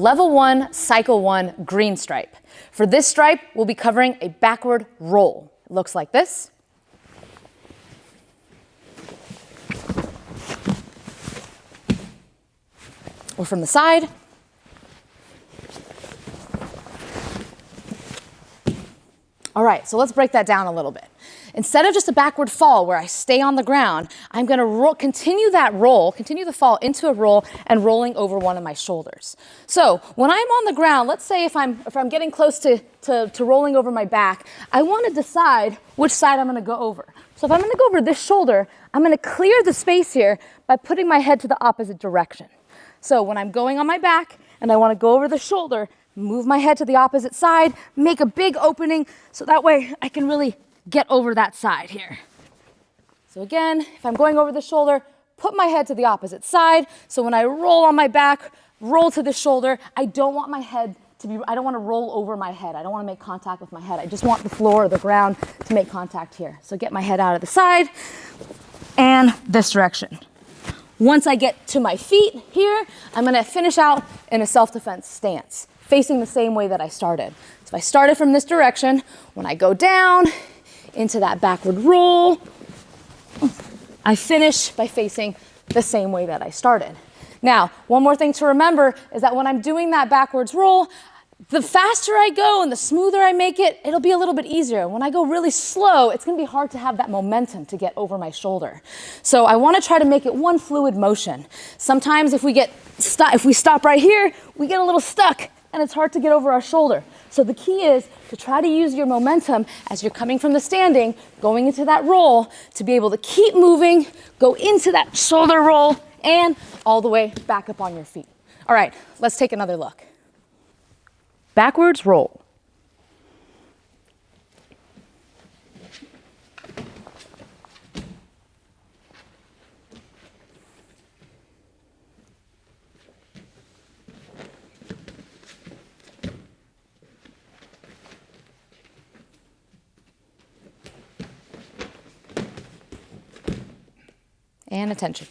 level 1, cycle 1 green stripe. For this stripe, we'll be covering a backward roll. It looks like this. Or from the side. All right, so let's break that down a little bit. Instead of just a backward fall where I stay on the ground, I'm going to continue the fall into a roll and rolling over one of my shoulders. So when I'm on the ground, let's say if I'm getting close to rolling over my back, I want to decide which side I'm going to go over. So if I'm going to go over this shoulder, I'm going to clear the space here by putting my head to the opposite direction. So when I'm going on my back and I want to go over the shoulder, move my head to the opposite side, make a big opening so that way I can really get over that side here. So again, if I'm going over the shoulder, put my head to the opposite side. So when I roll on my back, roll to the shoulder, I don't want to roll over my head. I don't want to make contact with my head. I just want the floor or the ground to make contact here. So get my head out of the side and this direction. Once I get to my feet here, I'm going to finish out in a self-defense stance, facing the same way that I started. So if I started from this direction, when I go down into that backward roll, I finish by facing the same way that I started. Now, one more thing to remember is that when I'm doing that backwards roll, the faster I go and the smoother I make it, it'll be a little bit easier. When I go really slow, it's going to be hard to have that momentum to get over my shoulder. So I want to try to make it one fluid motion. Sometimes if we stop right here, we get a little stuck and it's hard to get over our shoulder. So the key is to try to use your momentum as you're coming from the standing, going into that roll, to be able to keep moving, go into that shoulder roll, and all the way back up on your feet. All right, let's take another look. Backwards roll. And attention.